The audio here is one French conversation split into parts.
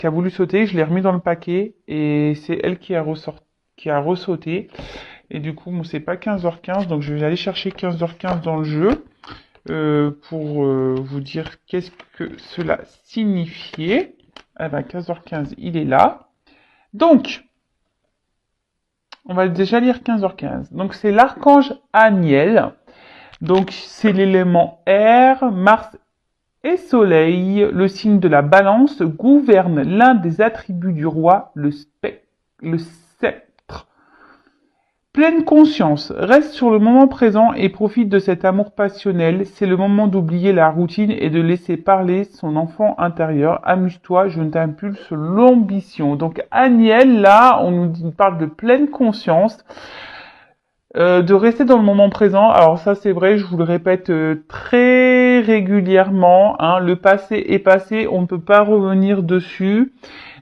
qui a voulu sauter, je l'ai remis dans le paquet et c'est elle qui a ressauté. Et du coup, bon, c'est pas 15h15, donc je vais aller chercher 15h15 dans le jeu pour vous dire qu'est-ce que cela signifiait. Ah ben, 15h15, il est là. Donc, on va déjà lire 15h15. Donc, c'est l'archange Aniel. Donc, c'est l'élément air, Mars et Soleil. Le signe de la balance gouverne l'un des attributs du roi, le sceptre. Pleine conscience, reste sur le moment présent et profite de cet amour passionnel. C'est le moment d'oublier la routine et de laisser parler son enfant intérieur. Amuse-toi, je t'impulse l'ambition. Donc, Aniel, là, parle de pleine conscience. De rester dans le moment présent. Alors ça c'est vrai, je vous le répète très régulièrement, hein, le passé est passé, on ne peut pas revenir dessus.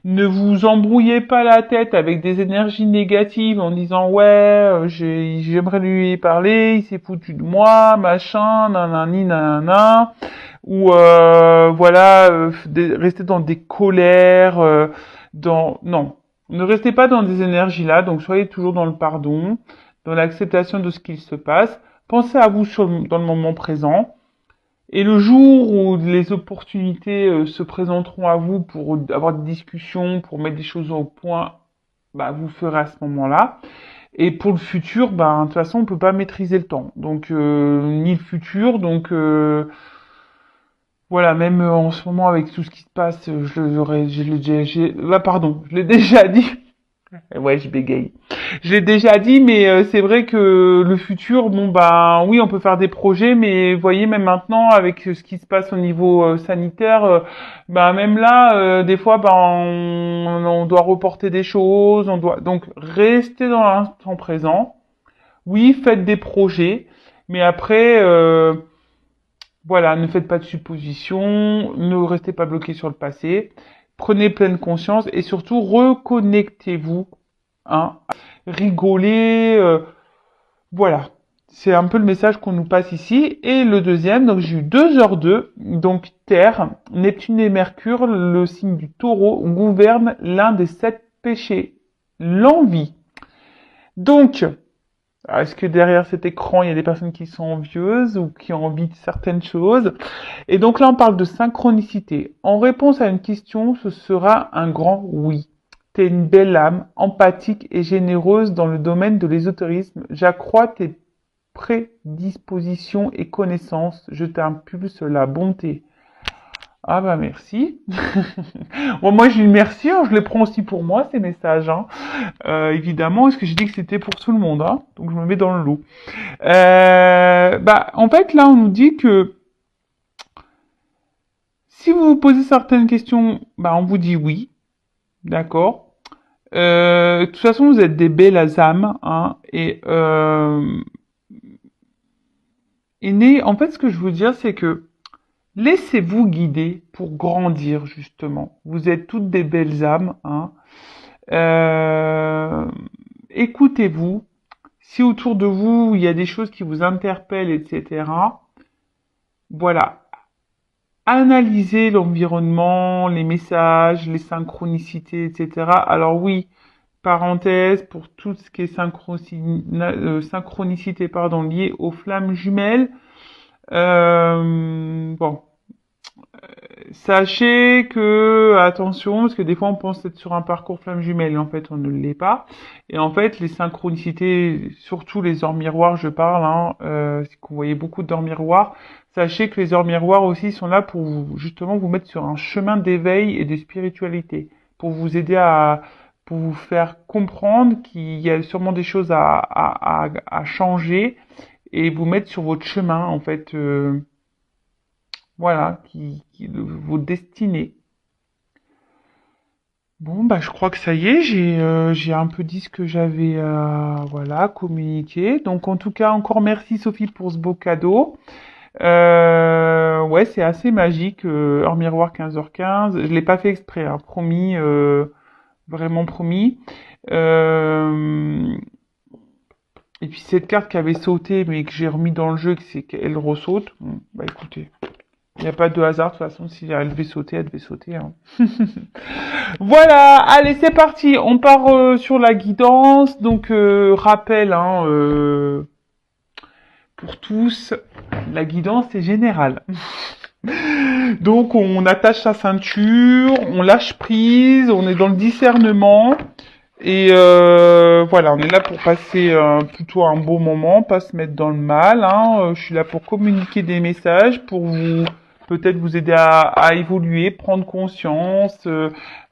Ne vous embrouillez pas la tête avec des énergies négatives en disant ouais, j'aimerais lui parler, il s'est foutu de moi, machin, nanani, nanana, ou voilà, rester dans des colères, non, ne restez pas dans des énergies là, donc soyez toujours dans le pardon, dans l'acceptation de ce qu'il se passe. Pensez à vous dans le moment présent. Et le jour où les opportunités se présenteront à vous pour avoir des discussions, pour mettre des choses au point, bah, vous ferez à ce moment-là. Et pour le futur, bah, de toute façon, on peut pas maîtriser le temps. Donc, ni le futur. Donc, voilà, même en ce moment, avec tout ce qui se passe, je l'ai déjà dit. Ouais, je bégaye. Je l'ai déjà dit, mais c'est vrai que le futur, bon ben oui, on peut faire des projets, mais vous voyez même maintenant avec ce qui se passe au niveau sanitaire, ben même là, des fois, ben on doit reporter des choses, on doit donc rester dans l'instant présent. Oui, faites des projets, mais après, voilà, ne faites pas de suppositions, ne restez pas bloqué sur le passé. Prenez pleine conscience et surtout reconnectez-vous, hein, rigoler, voilà. C'est un peu le message qu'on nous passe ici. Et le deuxième, donc j'ai eu 2h02, donc Terre, Neptune et Mercure, le signe du Taureau, gouverne l'un des 7 péchés, l'envie. Donc, est-ce que derrière cet écran, il y a des personnes qui sont envieuses ou qui ont envie de certaines choses? Et donc là, on parle de synchronicité. En réponse à une question, ce sera un grand oui. T'es une belle âme, empathique et généreuse dans le domaine de l'ésotérisme. J'accrois tes prédispositions et connaissances. Je t'impulse la bonté. Ah bah merci. Bon, moi je dis merci, hein, je les prends aussi pour moi ces messages, hein. Évidemment, parce que j'ai dit que c'était pour tout le monde, hein, donc je me mets dans le lot. Bah en fait là on nous dit que si vous vous posez certaines questions, bah on vous dit oui, d'accord. De toute façon vous êtes des belles âmes, hein, et en fait ce que je veux dire c'est que laissez-vous guider pour grandir justement. Vous êtes toutes des belles âmes, hein. Euh, Écoutez-vous. Si autour de vous il y a des choses qui vous interpellent, etc. Voilà. Analysez l'environnement, les messages, les synchronicités, etc. Alors oui, parenthèse pour tout ce qui est synchronicité, pardon, liée aux flammes jumelles. Bon, sachez que, attention, parce que des fois on pense être sur un parcours flamme jumelle et en fait on ne l'est pas. Et en fait les synchronicités, surtout les heures miroirs, je parle, hein, si vous voyez beaucoup d'heures miroirs, sachez que les heures miroirs aussi sont là pour justement vous mettre sur un chemin d'éveil et de spiritualité, pour vous aider pour vous faire comprendre qu'il y a sûrement des choses à changer et vous mettre sur votre chemin en fait. Voilà, vos destinées. Bon, bah, je crois que ça y est, j'ai un peu dit ce que j'avais, voilà, communiqué. Donc, en tout cas, encore merci Sophie pour ce beau cadeau. Ouais, c'est assez magique, heure miroir 15h15. Je l'ai pas fait exprès, hein, promis, vraiment promis. Euh, et puis cette carte qui avait sauté, mais que j'ai remis dans le jeu, c'est qu'elle ressaute. Bon, bah écoutez. Il n'y a pas de hasard, de toute façon, si elle devait sauter, elle devait sauter. Hein. Voilà, allez, c'est parti. On part sur la guidance. Donc, rappel, hein, pour tous, la guidance est générale. Donc, on attache sa ceinture, on lâche prise, on est dans le discernement. Et voilà, on est là pour passer plutôt un beau moment, pas se mettre dans le mal. Hein. Je suis là pour communiquer des messages, pour vous peut-être vous aider à évoluer, prendre conscience,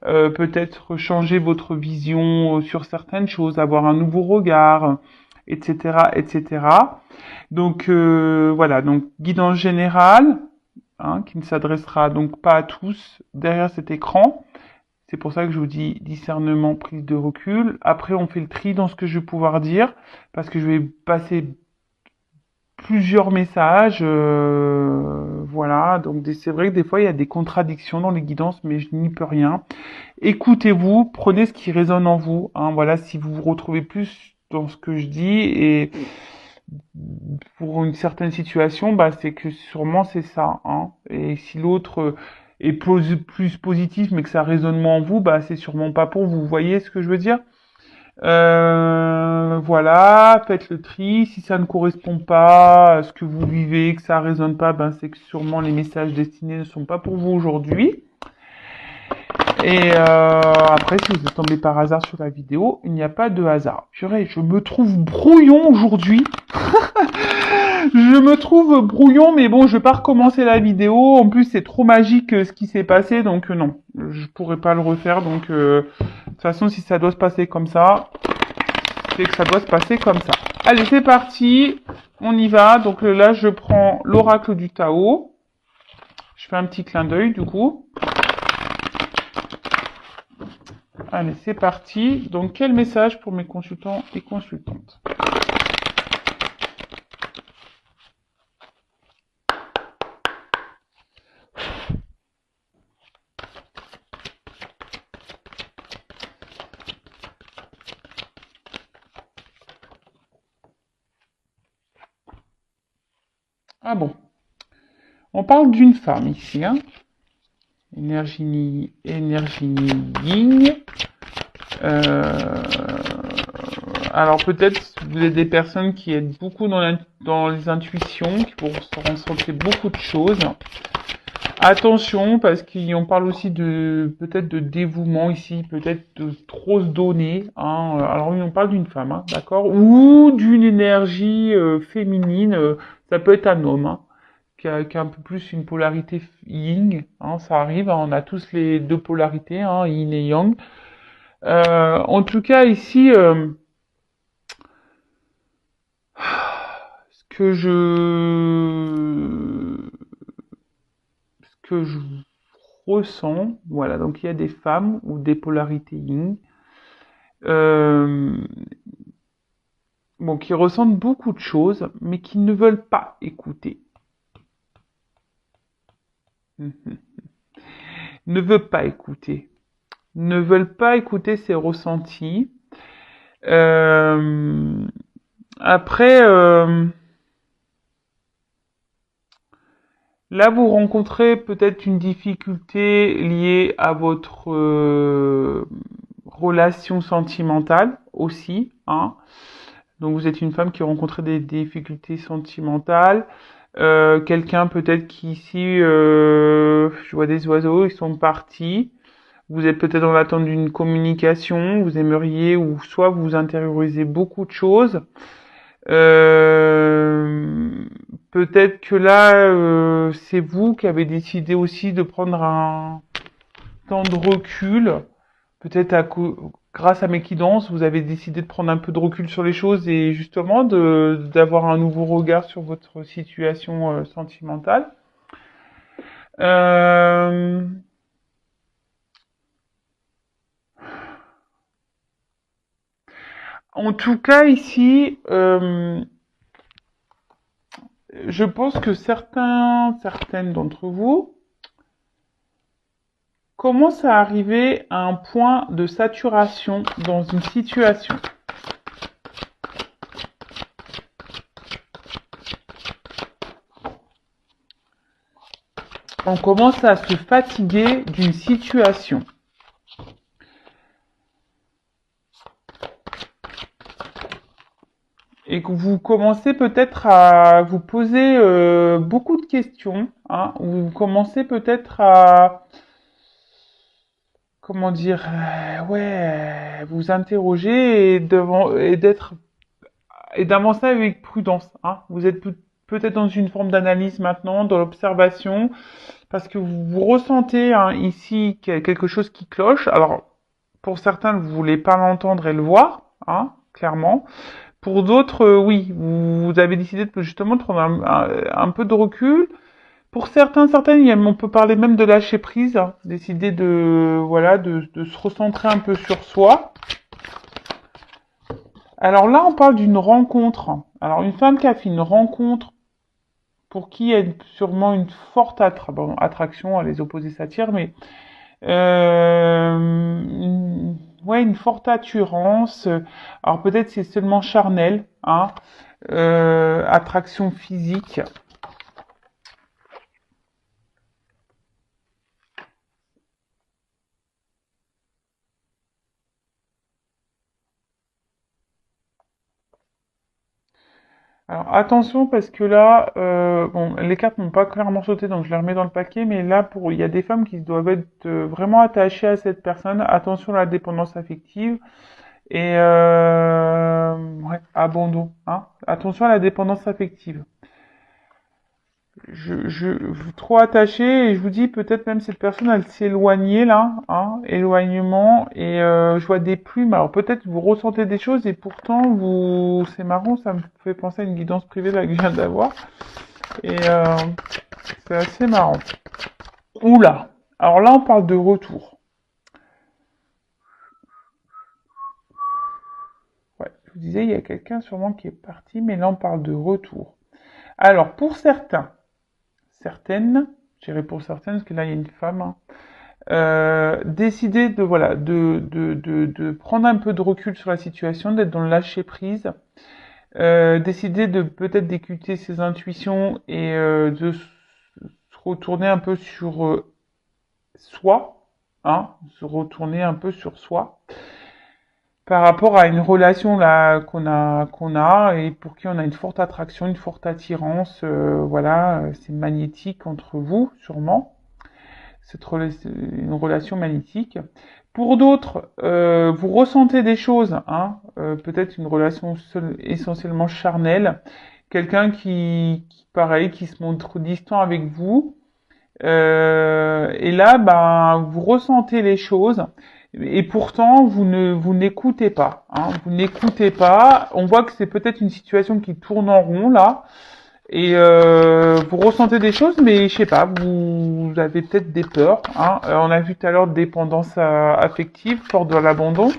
peut-être changer votre vision sur certaines choses, avoir un nouveau regard, etc., etc. Donc voilà, donc guidance générale, hein, qui ne s'adressera donc pas à tous derrière cet écran. C'est pour ça que je vous dis discernement, prise de recul. Après, on fait le tri dans ce que je vais pouvoir dire, parce que je vais passer plusieurs messages. Voilà, donc c'est vrai que des fois, il y a des contradictions dans les guidances, mais je n'y peux rien. Écoutez-vous, prenez ce qui résonne en vous. Hein, voilà, si vous vous retrouvez plus dans ce que je dis, et pour une certaine situation, bah, c'est que sûrement c'est ça. Hein. Et si l'autre est plus positif, mais que ça résonne moins en vous, bah, c'est sûrement pas pour vous. Vous voyez ce que je veux dire? Voilà, faites le tri. Si ça ne correspond pas à ce que vous vivez, que ça résonne pas, ben c'est que sûrement les messages destinés ne sont pas pour vous aujourd'hui. Et après, si vous êtes tombé par hasard sur la vidéo, il n'y a pas de hasard. Purée, je me trouve brouillon aujourd'hui. Je me trouve brouillon, mais bon, je vais pas recommencer la vidéo. En plus, c'est trop magique ce qui s'est passé, donc non, je pourrais pas le refaire. Donc, de toute façon, si ça doit se passer comme ça, c'est que ça doit se passer comme ça. Allez, c'est parti, on y va. Donc là, je prends l'oracle du Tao. Je fais un petit clin d'œil, du coup. Allez, c'est parti. Donc, quel message pour mes consultants et consultantes? Ah bon. On parle d'une femme ici, hein. Énergie yin. Alors peut-être vous êtes des personnes qui êtes beaucoup dans les intuitions, qui vont ressentir beaucoup de choses. Attention, parce qu'on parle aussi de peut-être de dévouement ici, peut-être de trop se donner. Hein. Alors oui, on parle d'une femme, hein, d'accord, ou d'une énergie féminine. Ça peut être un homme, hein, qui a un peu plus une polarité yin. Hein, ça arrive, hein, on a tous les deux polarités, hein, yin et yang. En tout cas, ici, ce que je ressens, voilà, donc il y a des femmes ou des polarités yin, bon, qui ressentent beaucoup de choses, mais qui ne veulent pas écouter. Ne veulent pas écouter. Ne veulent pas écouter ses ressentis. Après, là, vous rencontrez peut-être une difficulté liée à votre relation sentimentale aussi. Hein. Donc, vous êtes une femme qui a rencontré des difficultés sentimentales. Quelqu'un peut-être qui ici, je vois des oiseaux, ils sont partis. Vous êtes peut-être en attente d'une communication. Vous aimeriez, ou soit vous intériorisez beaucoup de choses. Peut-être que là, c'est vous qui avez décidé aussi de prendre un temps de recul. Peut-être grâce à mes guidances, vous avez décidé de prendre un peu de recul sur les choses et justement d'avoir un nouveau regard sur votre situation sentimentale. En tout cas, ici, je pense que certaines d'entre vous commencent à arriver à un point de saturation dans une situation. on commence à se fatiguer d'une situation. Et que vous commencez peut-être à vous poser beaucoup de questions, hein, ou vous commencez peut-être à, comment dire, vous interroger et d'avancer avec prudence, hein. Vous êtes peut-être dans une forme d'analyse maintenant, dans l'observation, parce que vous ressentez hein, ici quelque chose qui cloche. Alors, pour certains, vous voulez pas l'entendre et le voir, hein, clairement. Pour d'autres, oui, vous avez décidé justement de prendre un peu de recul. Pour certaines, on peut parler même de lâcher prise, hein, décider de se recentrer un peu sur soi. Alors là, on parle d'une rencontre. Alors une femme qui a fait une rencontre pour qui il y a sûrement une forte attraction, les opposés s'attirent, mais une forte attirance. Alors peut-être c'est seulement charnel, hein, attraction physique. Alors attention parce que là, les cartes n'ont pas clairement sauté, donc je les remets dans le paquet, mais là, il y a des femmes qui doivent être vraiment attachées à cette personne. Attention à la dépendance affective et abandon. Hein. Attention à la dépendance affective. Vous trop attaché et je vous dis peut-être même cette personne elle s'est éloignée là, hein, éloignement et je vois des plumes. Alors peut-être vous ressentez des choses et pourtant c'est marrant, ça me fait penser à une guidance privée là que je viens d'avoir et c'est assez marrant. Oula, alors là on parle de retour. Ouais, je vous disais il y a quelqu'un sûrement qui est parti, mais là on parle de retour. Alors pour certaines, je dirais pour certaines parce que là il y a une femme. Hein, décider de prendre un peu de recul sur la situation, d'être dans le lâcher prise, décider de peut-être d'écouter ses intuitions et de se retourner un peu sur soi, hein, se retourner un peu sur soi par rapport à une relation là qu'on a et pour qui on a une forte attraction, une forte attirance, c'est magnétique entre vous sûrement. Une relation magnétique. Pour d'autres, vous ressentez des choses, hein, peut-être une relation essentiellement charnelle, quelqu'un pareil, qui se montre distant avec vous, et là, vous ressentez les choses, et pourtant vous n'écoutez pas, hein, vous n'écoutez pas. On voit que c'est peut-être une situation qui tourne en rond là. Et vous ressentez des choses, mais je sais pas, vous avez peut-être des peurs. Hein. On a vu tout à l'heure dépendance affective, peur de l'abandon.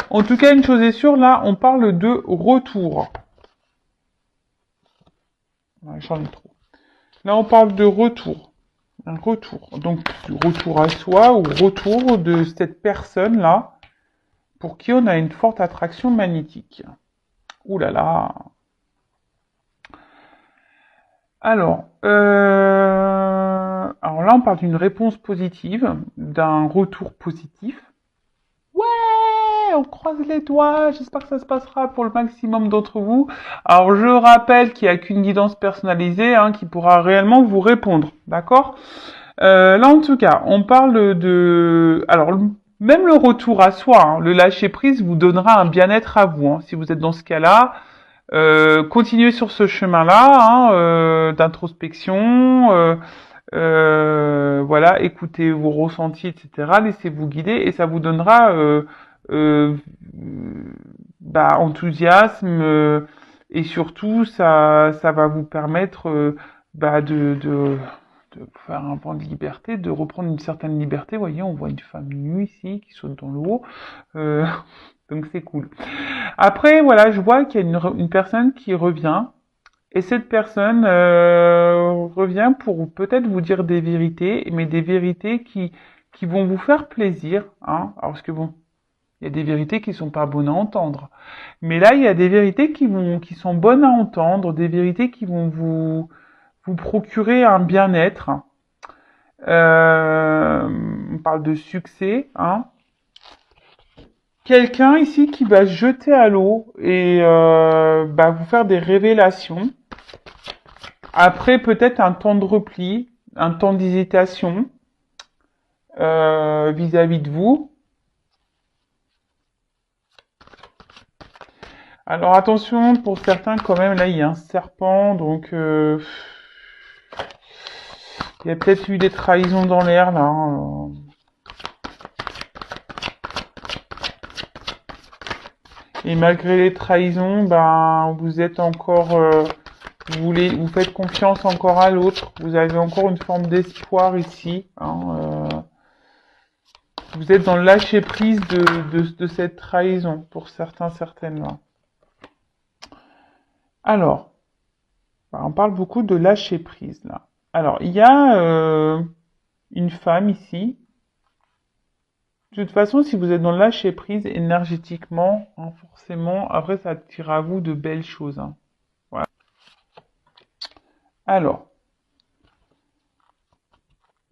En tout cas, une chose est sûre, là, on parle de retour. Ouais, j'en ai trop. Là, on parle de retour. Un retour. Donc, retour à soi ou retour de cette personne-là pour qui on a une forte attraction magnétique. Ouh là là. Alors là, on parle d'une réponse positive, d'un retour positif. Ouais, on croise les doigts, j'espère que ça se passera pour le maximum d'entre vous. Alors, je rappelle qu'il n'y a qu'une guidance personnalisée hein, qui pourra réellement vous répondre, d'accord là, en tout cas, on parle de... Alors, même le retour à soi, hein, le lâcher-prise vous donnera un bien-être à vous. Hein, si vous êtes dans ce cas-là, continuez sur ce chemin-là hein, d'introspection, écoutez vos ressentis, etc. Laissez-vous guider et ça vous donnera euh, enthousiasme et surtout ça va vous permettre de faire un vent de liberté, de reprendre une certaine liberté. Vous voyez, on voit une femme nue ici qui saute dans l'eau. Donc c'est cool. Après, voilà, je vois qu'il y a une personne qui revient. Et cette personne revient pour peut-être vous dire des vérités, mais des vérités qui vont vous faire plaisir. Hein. Alors, parce que bon, il y a des vérités qui sont pas bonnes à entendre. Mais là, il y a des vérités qui sont bonnes à entendre, des vérités qui vont vous procurer un bien-être. On parle de succès, hein. Quelqu'un ici qui va se jeter à l'eau et vous faire des révélations. Après, peut-être un temps de repli, un temps d'hésitation vis-à-vis de vous. Alors attention, pour certains quand même, là il y a un serpent, donc il y a peut-être eu des trahisons dans l'air là, hein. Et malgré les trahisons, vous êtes encore, vous faites confiance encore à l'autre. Vous avez encore une forme d'espoir ici, hein. Vous êtes dans le lâcher prise de cette trahison pour certains, certaines là. Alors, on parle beaucoup de lâcher prise là. Alors, il y a une femme ici. De toute façon, si vous êtes dans le lâcher prise énergétiquement, hein, forcément, après ça attire à vous de belles choses, hein. Voilà. Alors,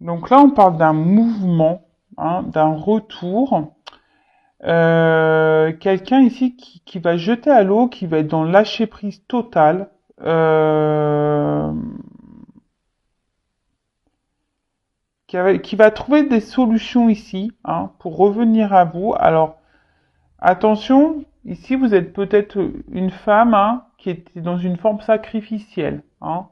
donc là on parle d'un mouvement, hein, d'un retour. Quelqu'un ici qui va jeter à l'eau, qui va être dans le lâcher prise total. Qui va trouver des solutions ici, hein, pour revenir à vous. Alors, attention, ici vous êtes peut-être une femme, hein, qui était dans une forme sacrificielle, hein.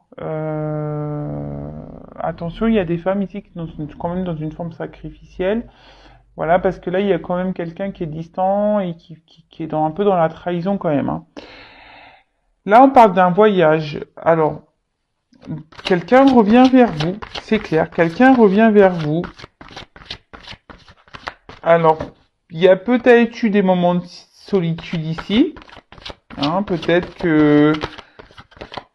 Attention, il y a des femmes ici qui sont quand même dans une forme sacrificielle. Voilà, parce que là, il y a quand même quelqu'un qui est distant et qui est un peu dans la trahison quand même, hein. Là, on parle d'un voyage. Alors, quelqu'un revient vers vous, c'est clair, quelqu'un revient vers vous. Alors, il y a peut-être eu des moments de solitude ici, hein, peut-être que...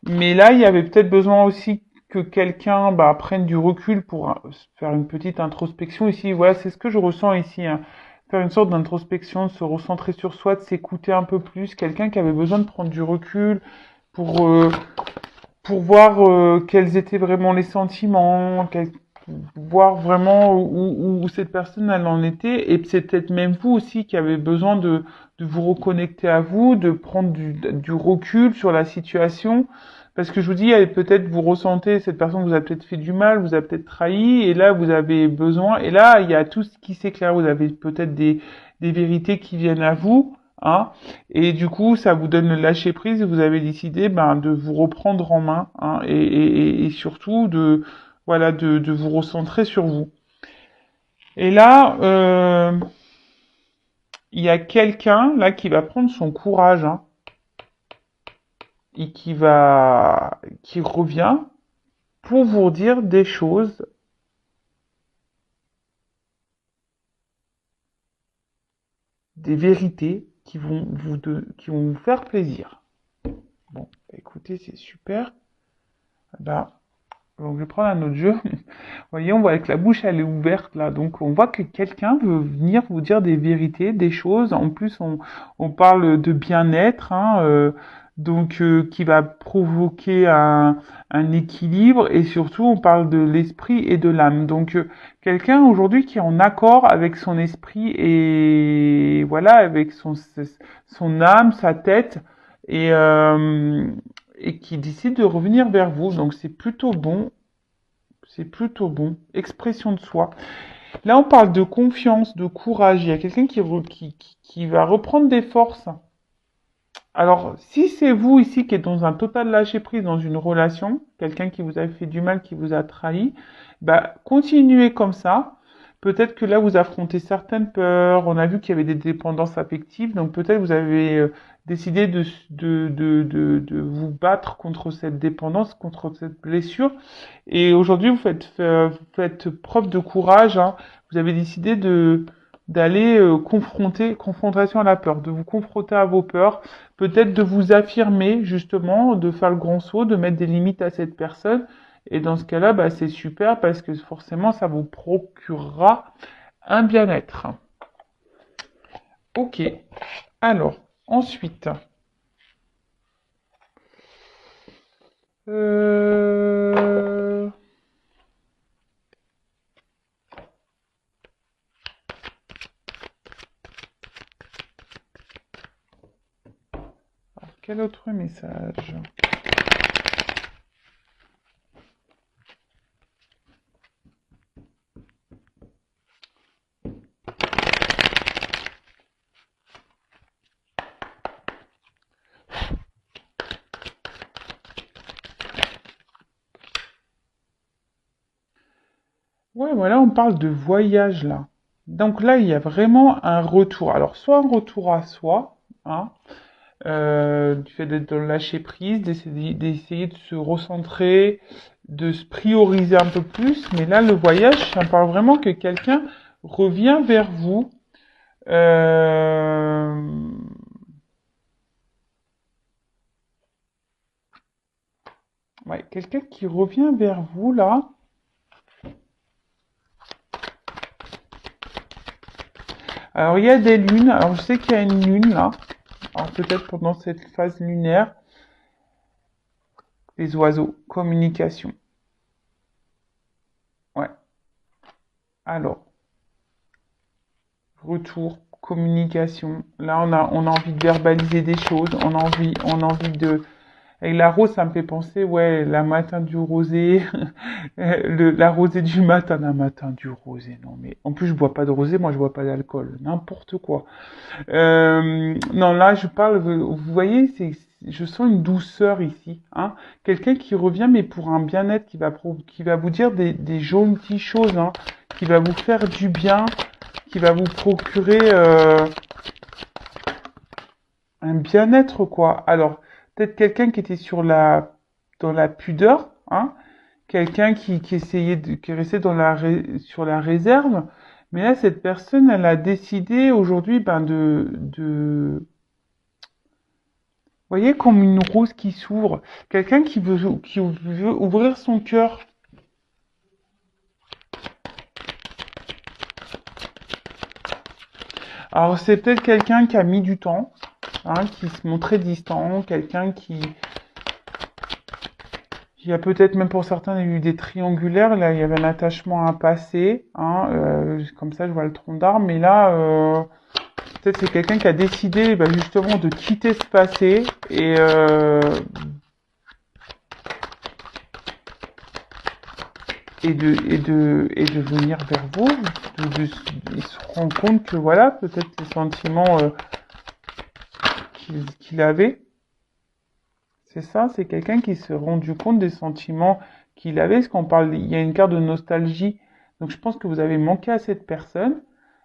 Mais là, il y avait peut-être besoin aussi que quelqu'un prenne du recul pour faire une petite introspection ici. Voilà, c'est ce que je ressens ici, hein. Faire une sorte d'introspection, de se recentrer sur soi, de s'écouter un peu plus. Quelqu'un qui avait besoin de prendre du recul pour, euh, pour voir quels étaient vraiment les sentiments, voir vraiment où cette personne elle en était. Et c'est peut-être même vous aussi qui avez besoin de vous reconnecter à vous, de prendre du recul sur la situation. Parce que je vous dis, peut-être vous ressentez, cette personne vous a peut-être fait du mal, vous a peut-être trahi, et là vous avez besoin, et là il y a tout ce qui s'éclaire, vous avez peut-être des vérités qui viennent à vous, hein, et du coup ça vous donne le lâcher prise, et vous avez décidé de vous reprendre en main, hein, et surtout de vous recentrer sur vous. Et là, il y a quelqu'un là qui va prendre son courage, hein, et qui revient pour vous dire des choses, des vérités qui vont vous faire plaisir. Bon, écoutez, c'est super. Là, donc je vais prendre un autre jeu. Vous voyez, on voit que la bouche elle est ouverte là, donc on voit que quelqu'un veut venir vous dire des vérités, des choses. En plus, on parle de bien-être, hein, qui va provoquer un équilibre, et surtout on parle de l'esprit et de l'âme. Donc quelqu'un aujourd'hui qui est en accord avec son esprit et voilà avec son âme, sa tête, et et qui décide de revenir vers vous. Donc c'est plutôt bon. C'est plutôt bon. Expression de soi. Là, on parle de confiance, de courage. Il y a quelqu'un qui va reprendre des forces. Alors, si c'est vous ici qui êtes dans un total lâcher-prise dans une relation, quelqu'un qui vous a fait du mal, qui vous a trahi, continuez comme ça. Peut-être que là, vous affrontez certaines peurs. On a vu qu'il y avait des dépendances affectives. Donc, peut-être vous avez décidé de vous battre contre cette dépendance, contre cette blessure. Et aujourd'hui, vous faites preuve de courage, hein. Vous avez décidé d'aller confrontation à la peur, de vous confronter à vos peurs, peut-être de vous affirmer, justement, de faire le grand saut, de mettre des limites à cette personne. Et dans ce cas-là, c'est super parce que forcément, ça vous procurera un bien-être. Ok. Alors, ensuite, Euh, Quel autre message? Ouais, voilà, on parle de voyage là. Donc là, il y a vraiment un retour. Alors, soit un retour à soi, hein, du fait d'être dans le lâcher prise, d'essayer de se recentrer, de se prioriser un peu plus. Mais là, le voyage, ça parle vraiment que quelqu'un revient vers vous. Euh, Ouais, quelqu'un qui revient vers vous là. Alors, il y a des lunes. Alors, je sais qu'il y a une lune là. Alors, peut-être pendant cette phase lunaire, les oiseaux, communication. Ouais. Alors, retour, communication. Là, on a envie de verbaliser des choses. On a envie de. Avec la rose, ça me fait penser, ouais, la matin du rosé, la rosée du matin, la matin du rosé. Non, mais en plus, je bois pas de rosé, moi, je bois pas d'alcool, n'importe quoi. Non, là, je parle, vous voyez, je sens une douceur ici, hein. Quelqu'un qui revient, mais pour un bien-être, qui va vous dire des gentilles choses, hein, qui va vous faire du bien, qui va vous procurer un bien-être, quoi. Alors, peut-être quelqu'un qui était dans la pudeur, hein, quelqu'un qui essayait qui restait sur la réserve, mais là, cette personne, elle a décidé aujourd'hui, ben, vous voyez, comme une rose qui s'ouvre. Quelqu'un qui veut ouvrir son cœur. Alors, c'est peut-être quelqu'un qui a mis du temps, hein, qui se montrait distant, quelqu'un qui a peut-être même pour certains eu des triangulaires. Là, il y avait un attachement à un passé, hein, comme ça, je vois le tronc d'arbre. Mais là, peut-être c'est quelqu'un qui a décidé, bah, justement, de quitter ce passé et de venir vers vous. Il se rend compte que voilà, peut-être les sentiments qu'il avait, c'est ça, c'est quelqu'un qui s'est rendu compte des sentiments qu'il avait, parce qu'on parle, il y a une carte de nostalgie. Donc je pense que vous avez manqué à cette personne,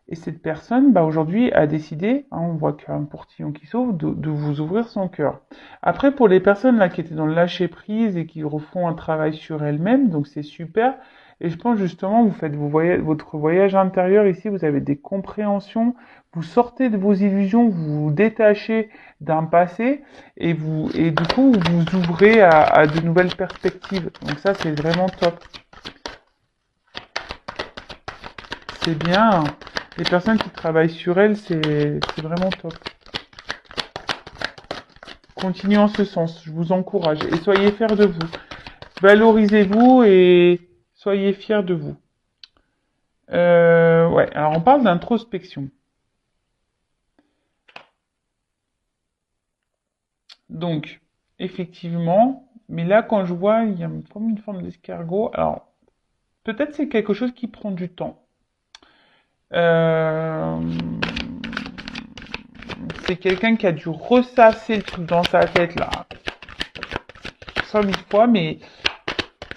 et cette personne, bah, aujourd'hui, a décidé, hein, on voit qu'il y a un portillon qui s'ouvre, de vous ouvrir son cœur. Après, pour les personnes là qui étaient dans le lâcher prise et qui refont un travail sur elles-mêmes, donc c'est super. Et je pense justement, vous faites votre voyage intérieur ici, vous avez des compréhensions, vous sortez de vos illusions, vous vous détachez d'un passé et du coup, vous vous ouvrez à de nouvelles perspectives. Donc ça, c'est vraiment top. C'est bien. Les personnes qui travaillent sur elles, c'est vraiment top. Continuez en ce sens, je vous encourage. Et soyez fiers de vous. Valorisez-vous et soyez fiers de vous. Ouais, alors on parle d'introspection. Donc, effectivement, mais là, quand je vois, il y a comme une forme d'escargot. Alors, peut-être c'est quelque chose qui prend du temps. Euh, c'est quelqu'un qui a dû ressasser le truc dans sa tête, là, 100 000 fois, mais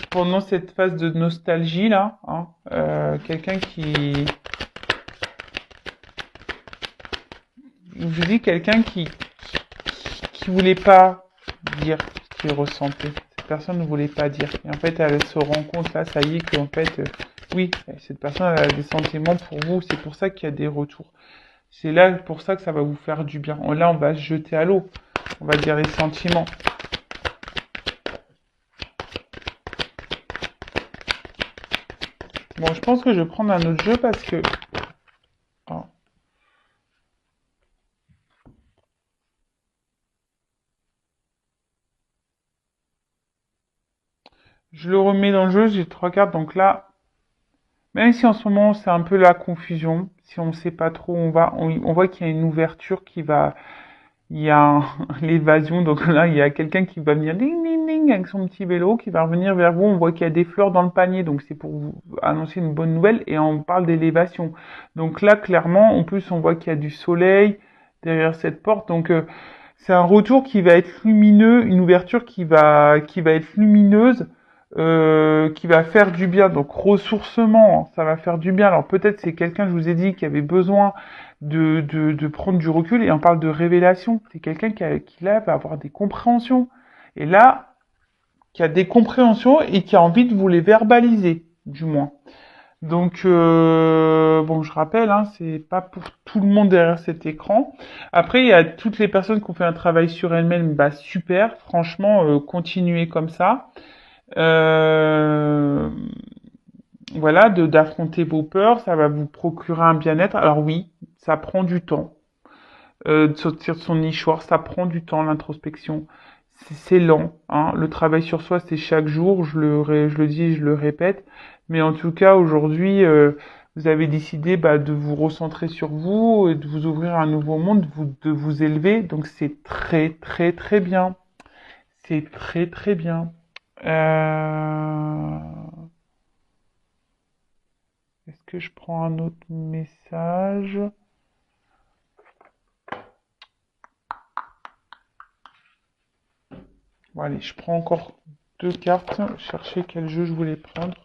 pendant cette phase de nostalgie, là, hein, quelqu'un je dis quelqu'un qui voulait pas dire ce qu'il ressentait. Cette personne ne voulait pas dire. Et en fait, elle se rend compte, là, ça y est, qu'en fait, oui, cette personne elle a des sentiments pour vous. C'est pour ça qu'il y a des retours. C'est là pour ça que ça va vous faire du bien. Là, on va se jeter à l'eau. On va dire les sentiments. Bon, je pense que je vais prendre un autre jeu parce que... Oh. Je le remets dans le jeu, j'ai 3 cartes, donc là, même si en ce moment c'est un peu la confusion, si on ne sait pas trop, on voit qu'il y a une ouverture qui va, il y a l'évasion, donc là il y a quelqu'un qui va venir ding ding ding avec son petit vélo, qui va revenir vers vous, on voit qu'il y a des fleurs dans le panier, donc c'est pour vous annoncer une bonne nouvelle, et on parle d'élévation. Donc là clairement, en plus on voit qu'il y a du soleil derrière cette porte, donc c'est un retour qui va être lumineux, une ouverture qui va être lumineuse, qui va faire du bien. Donc ressourcement, ça va faire du bien. Alors peut-être c'est quelqu'un, je vous ai dit, qui avait besoin de prendre du recul, et on parle de révélation. C'est quelqu'un qui là va avoir des compréhensions. Et là, qui a des compréhensions et qui a envie de vous les verbaliser, du moins. Donc, bon, je rappelle, hein, c'est pas pour tout le monde derrière cet écran. Après, il y a toutes les personnes qui ont fait un travail sur elles-mêmes, bah super, franchement, continuez comme ça. Euh, voilà, d'affronter vos peurs, ça va vous procurer un bien-être. Alors oui, ça prend du temps. De sortir de son nichoir, ça prend du temps, l'introspection. C'est lent, hein. Le travail sur soi, c'est chaque jour, je le dis, je le répète. Mais en tout cas, aujourd'hui, vous avez décidé bah, de vous recentrer sur vous, et de vous ouvrir à un nouveau monde, de vous élever. Donc c'est très, très, très bien. C'est très, très bien. Euh, Est-ce que je prends un autre message? Bon, allez, je prends encore 2 cartes. Chercher quel jeu je voulais prendre.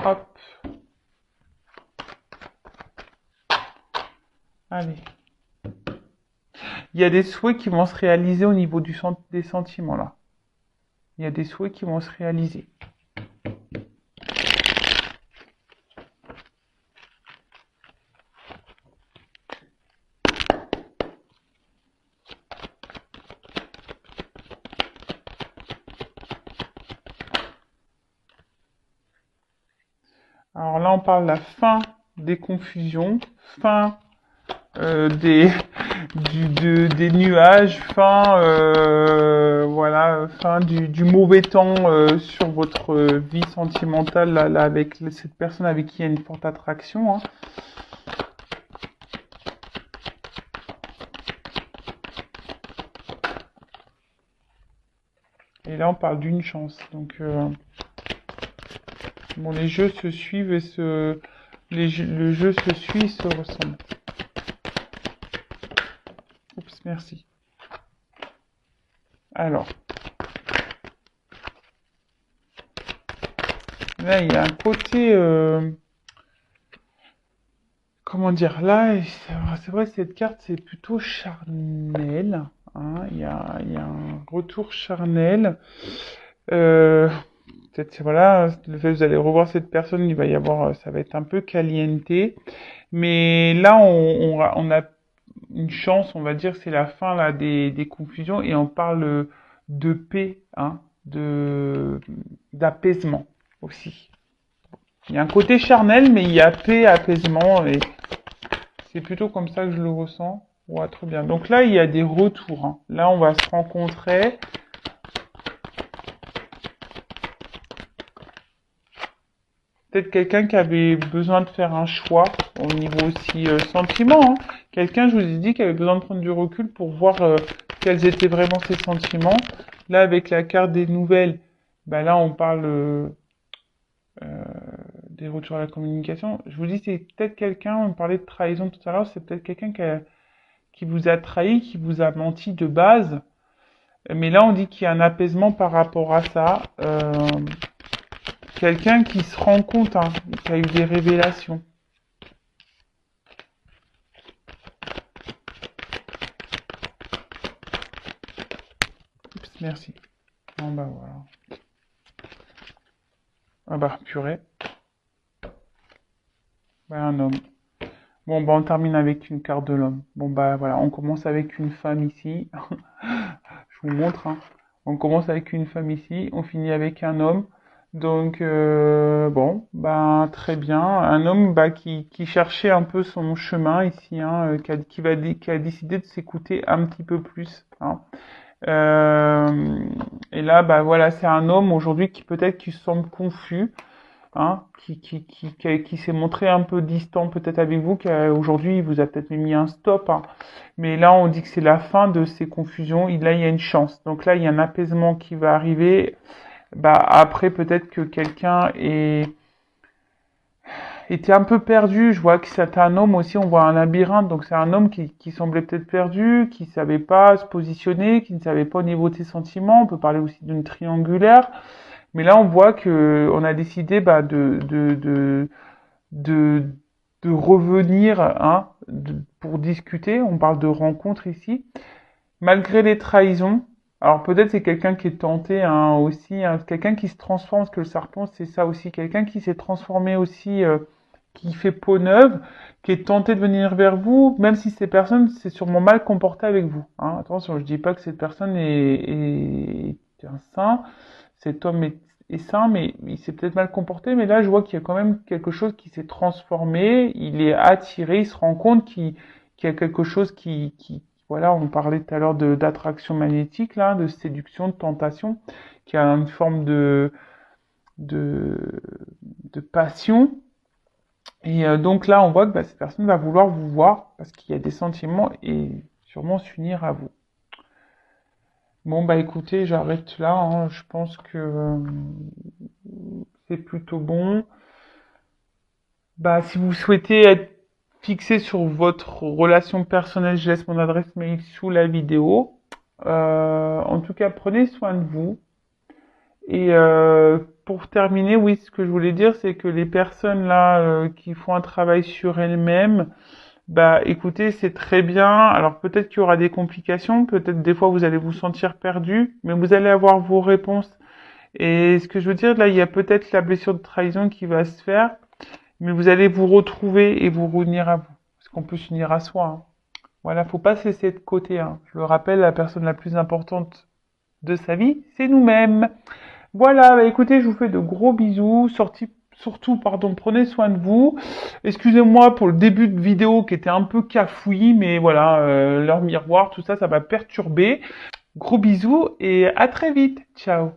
Hop, allez. Il y a des souhaits qui vont se réaliser au niveau des sentiments, là. Il y a des souhaits qui vont se réaliser. Alors là, on parle de la fin des confusions, fin des, des nuages, fin, voilà, fin du mauvais temps sur votre vie sentimentale, là, avec cette personne avec qui il y a une forte attraction, hein. Et là, on parle d'une chance. Donc, bon, les jeux se suivent et le jeu se suit et se ressemble. Oups, merci. Alors, là, il y a un côté, comment dire, là, c'est vrai, cette carte, c'est plutôt charnel, hein. Il y a un retour charnel. Euh, Peut-être, voilà, le fait que vous allez revoir cette personne, il va y avoir, ça va être un peu caliente. Mais là, on a une chance, on va dire, c'est la fin là des confusions, et on parle de paix, hein, d'apaisement aussi. Il y a un côté charnel, mais il y a paix, apaisement, et c'est plutôt comme ça que je le ressens. Ouais, très bien. Donc là, il y a des retours, hein. Là, on va se rencontrer. Peut-être quelqu'un qui avait besoin de faire un choix au niveau aussi sentiment, hein. Quelqu'un, je vous ai dit, qui avait besoin de prendre du recul pour voir quels étaient vraiment ses sentiments. Là, avec la carte des nouvelles, bah là, on parle euh, des retours à la communication. Je vous dis, c'est peut-être quelqu'un, on parlait de trahison tout à l'heure, c'est peut-être quelqu'un qui vous a trahi, qui vous a menti de base. Mais là, on dit qu'il y a un apaisement par rapport à ça. Quelqu'un qui se rend compte, hein, qui a eu des révélations. Oups, merci. Bon, bah voilà. Ah bah, purée. Bah, un homme. Bon, bah, on termine avec une carte de l'homme. Bon, bah voilà, on commence avec une femme ici. Je vous montre, hein. On commence avec une femme ici, on finit avec un homme. Donc, bon, bah, très bien. Un homme bah, qui cherchait un peu son chemin ici, hein, qui a décidé de s'écouter un petit peu plus, hein. Et là, bah voilà, c'est un homme aujourd'hui qui peut-être qui semble confus, hein, qui s'est montré un peu distant peut-être avec vous, qui aujourd'hui il vous a peut-être mis un stop, hein. Mais là on dit que c'est la fin de ces confusions, là il y a une chance. Donc là il y a un apaisement qui va arriver. Bah après peut-être que quelqu'un était un peu perdu. Je vois que c'est un homme aussi, on voit un labyrinthe, donc c'est un homme qui semblait peut-être perdu, qui savait pas se positionner, qui ne savait pas au niveau de ses sentiments. On peut parler aussi d'une triangulaire. Mais là, on voit que on a décidé bah, de, de revenir hein, pour discuter. On parle de rencontre ici. Malgré les trahisons, alors peut-être c'est quelqu'un qui est tenté hein, aussi, hein, quelqu'un qui se transforme, parce que le serpent c'est ça aussi, quelqu'un qui s'est transformé aussi, qui fait peau neuve, qui est tenté de venir vers vous, même si ces personnes s'est sûrement mal comportée avec vous. Hein. Attention, je dis pas que cette personne est un saint, cet homme est sain, mais il s'est peut-être mal comporté, mais là je vois qu'il y a quand même quelque chose qui s'est transformé, il est attiré, il se rend compte qu'il y a quelque chose voilà, on parlait tout à l'heure d'attraction magnétique, là, de séduction, de tentation, qui a une forme de, de passion. Et donc là, on voit que bah, cette personne va vouloir vous voir parce qu'il y a des sentiments et sûrement s'unir à vous. Bon, bah écoutez, j'arrête là. Hein. Je pense que c'est plutôt bon. Bah, si vous souhaitez être fixé sur votre relation personnelle, je laisse mon adresse mail sous la vidéo. En tout cas, prenez soin de vous. Et pour terminer, oui, ce que je voulais dire, c'est que les personnes là qui font un travail sur elles-mêmes, bah écoutez, c'est très bien. Alors peut-être qu'il y aura des complications, peut-être des fois vous allez vous sentir perdu, mais vous allez avoir vos réponses. Et ce que je veux dire, là, il y a peut-être la blessure de trahison qui va se faire, mais vous allez vous retrouver et vous revenir à vous. Parce qu'on peut s'unir à soi. Hein. Voilà, faut pas se laisser de côté. Hein. Je le rappelle, la personne la plus importante de sa vie, c'est nous-mêmes. Voilà, bah écoutez, je vous fais de gros bisous. Surtout, pardon, prenez soin de vous. Excusez-moi pour le début de vidéo qui était un peu cafouillis, mais voilà, leur miroir, tout ça, ça m'a perturbé. Gros bisous et à très vite. Ciao.